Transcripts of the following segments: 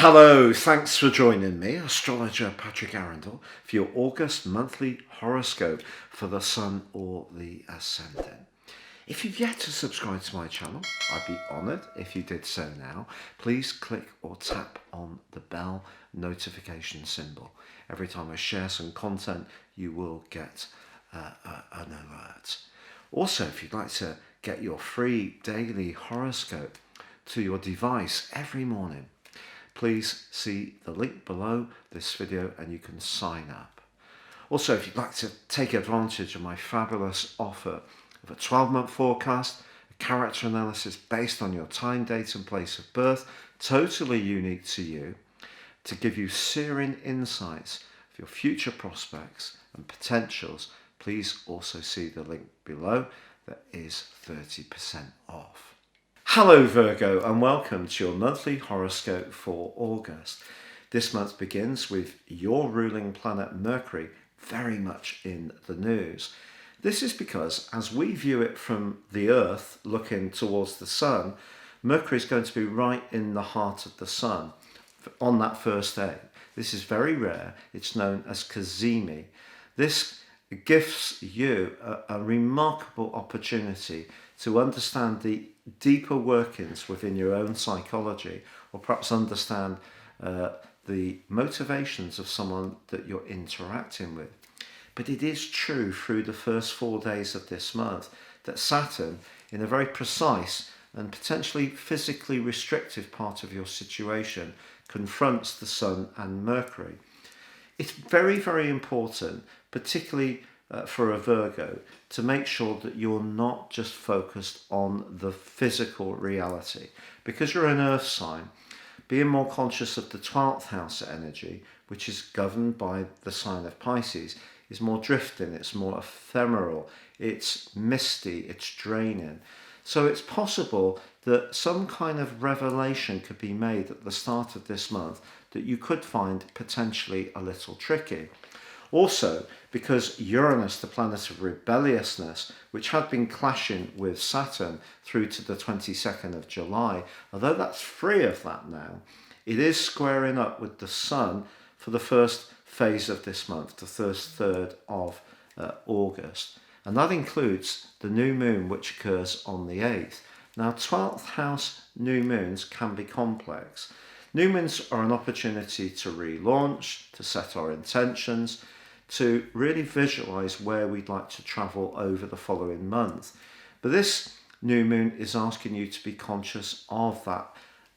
Hello, thanks for joining me, astrologer Patrick Arundell, for your August monthly horoscope for the Sun or the Ascendant. If you've yet to subscribe to my channel, I'd be honoured if you did so now. Please click or tap on the bell notification symbol. Every time I share some content, you will get an alert. Also, if you'd like to get your free daily horoscope to your device every morning, please see the link below this video and you can sign up. Also, if you'd like to take advantage of my fabulous offer of a 12-month forecast, a character analysis based on your time, date and place of birth, totally unique to you, to give you searing insights of your future prospects and potentials, please also see the link below. That is 30% off. Hello Virgo, and welcome to your monthly horoscope for August. This month begins with your ruling planet Mercury very much in the news. This is because as we view it from the Earth looking towards the Sun, Mercury is going to be right in the heart of the Sun on that first day. This is very rare. It's known as cazimi. This gives you a remarkable opportunity to understand the deeper workings within your own psychology, or perhaps understand the motivations of someone that you're interacting with. But it is true through the first 4 days of this month that Saturn, in a very precise and potentially physically restrictive part of your situation, confronts the Sun and Mercury. It's very, very important, particularly for a Virgo, to make sure that you're not just focused on the physical reality. Because you're an earth sign, being more conscious of the 12th house energy, which is governed by the sign of Pisces, is more drifting, it's more ephemeral, it's misty, it's draining. So it's possible that some kind of revelation could be made at the start of this month that you could find potentially a little tricky. Also, because Uranus, the planet of rebelliousness, which had been clashing with Saturn through to the 22nd of July, although that's free of that now, it is squaring up with the Sun for the first phase of this month, the first third of August. And that includes the new moon, which occurs on the 8th. Now, 12th house new moons can be complex. New moons are an opportunity to relaunch, to set our intentions, to really visualize where we'd like to travel over the following month. But this new moon is asking you to be conscious of that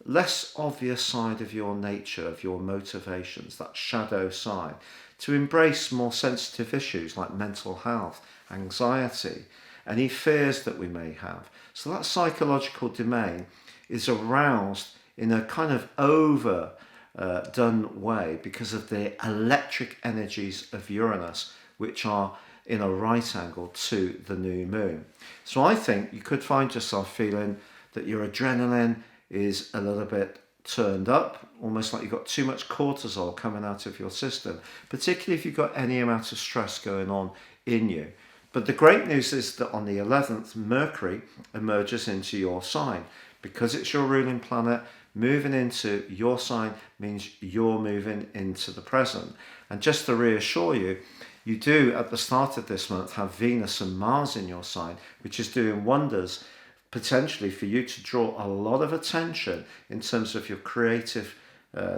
less obvious side of your nature, of your motivations, that shadow side, to embrace more sensitive issues like mental health, anxiety, any fears that we may have. So that psychological domain is aroused in a kind of overdone way because of the electric energies of Uranus, which are in a right angle to the new moon. So I think you could find yourself feeling that your adrenaline is a little bit turned up, almost like you've got too much cortisol coming out of your system, particularly if you've got any amount of stress going on in you. But the great news is that on the 11th, Mercury emerges into your sign. Because it's your ruling planet, moving into your sign means you're moving into the present. And just to reassure you, you do at the start of this month have Venus and Mars in your sign, which is doing wonders potentially for you to draw a lot of attention in terms of your creative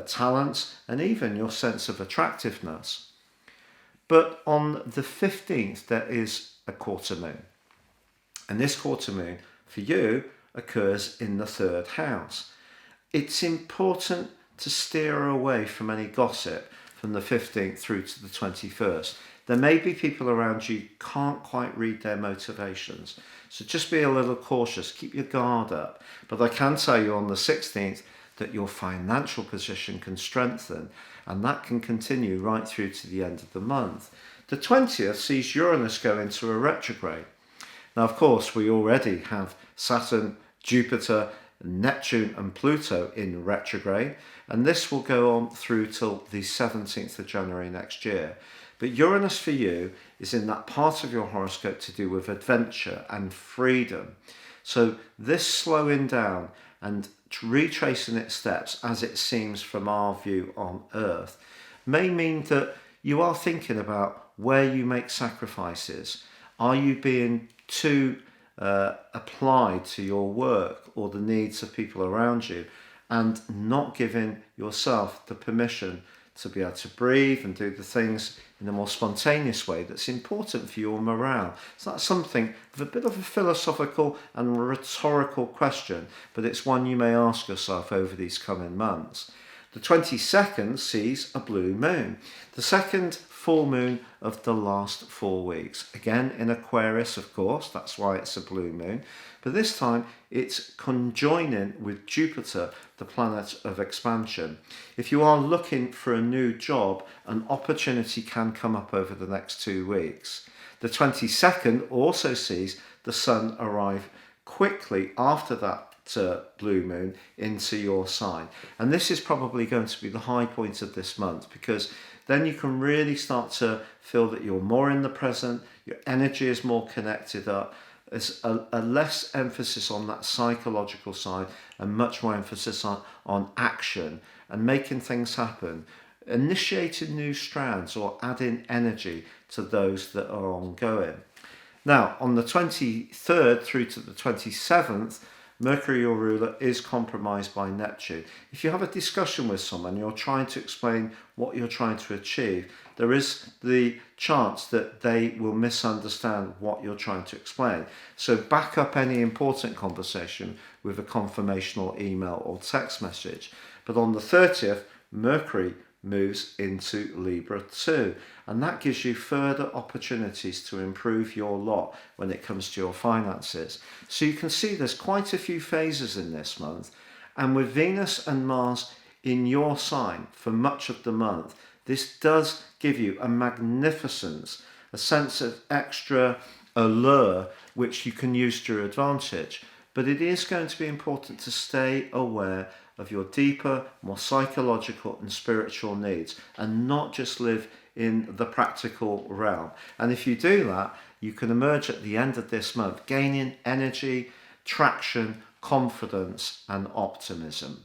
talents and even your sense of attractiveness. But on the 15th, there is a quarter moon. And this quarter moon, for you, occurs in the third house. It's important to steer away from any gossip from the 15th through to the 21st. There may be people around you can't quite read their motivations. So just be a little cautious, keep your guard up. But I can tell you on the 16th that your financial position can strengthen, and that can continue right through to the end of the month. The 20th sees Uranus go into a retrograde. Now, of course, we already have Saturn, Jupiter, Neptune and Pluto in retrograde, and this will go on through till the 17th of January next year. But Uranus for you is in that part of your horoscope to do with adventure and freedom. So this slowing down and retracing its steps as it seems from our view on earth may mean that you are thinking about where you make sacrifices. Are you being too applied to your work or the needs of people around you, and not giving yourself the permission to be able to breathe and do the things in a more spontaneous way that's important for your morale? So that's something of a bit of a philosophical and rhetorical question, but it's one you may ask yourself over these coming months. The 22nd sees a blue moon, the second full moon of the last 4 weeks. Again in Aquarius, of course, that's why it's a blue moon. But this time it's conjoining with Jupiter, the planet of expansion. If you are looking for a new job, an opportunity can come up over the next 2 weeks. The 22nd also sees the sun arrive quickly after that blue moon into your sign. And this is probably going to be the high point of this month, because then you can really start to feel that you're more in the present, your energy is more connected up. There's a less emphasis on that psychological side and much more emphasis on action and making things happen, initiating new strands or adding energy to those that are ongoing. Now, on the 23rd through to the 27th, Mercury, your ruler, is compromised by Neptune. If you have a discussion with someone, you're trying to explain what you're trying to achieve, there is the chance that they will misunderstand what you're trying to explain. So back up any important conversation with a confirmational email or text message. But on the 30th, Mercury moves into Libra too, and that gives you further opportunities to improve your lot when it comes to your finances. So you can see there's quite a few phases in this month, and with Venus and Mars in your sign for much of the month, this does give you a magnificence, a sense of extra allure which you can use to your advantage. But it is going to be important to stay aware of your deeper, more psychological and spiritual needs, and not just live in the practical realm. And if you do that, you can emerge at the end of this month gaining energy, traction, confidence and optimism.